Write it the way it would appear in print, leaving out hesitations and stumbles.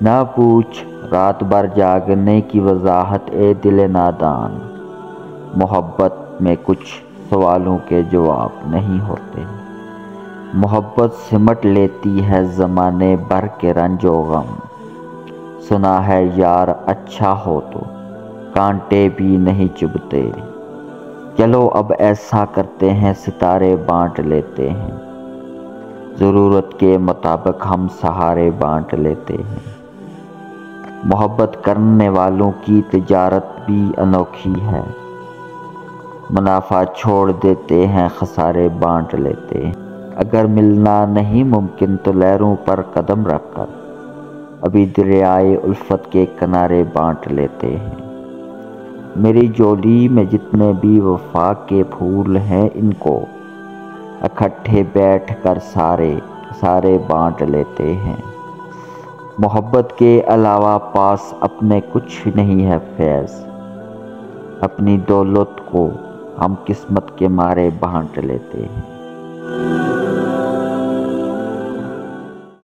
نہ پوچھ رات بھر جاگنے کی وضاحت اے دل نادان، محبت میں کچھ سوالوں کے جواب نہیں ہوتے۔ محبت سمٹ لیتی ہے زمانے بھر کے رنج و غم، سنا ہے یار اچھا ہو تو کانٹے بھی نہیں چبھتے۔ چلو اب ایسا کرتے ہیں ستارے بانٹ لیتے ہیں، ضرورت کے مطابق ہم سہارے بانٹ لیتے ہیں۔ محبت کرنے والوں کی تجارت بھی انوکھی ہے، منافع چھوڑ دیتے ہیں خسارے بانٹ لیتے ہیں۔ اگر ملنا نہیں ممکن تو لہروں پر قدم رکھ کر ابھی دریائے الفت کے کنارے بانٹ لیتے ہیں۔ میری جولی میں جتنے بھی وفا کے پھول ہیں ان کو اکٹھے بیٹھ کر سارے بانٹ لیتے ہیں۔ محبت کے علاوہ پاس اپنے کچھ نہیں ہے فیض، اپنی دولت کو ہم قسمت کے مارے بانٹ لیتے ہیں۔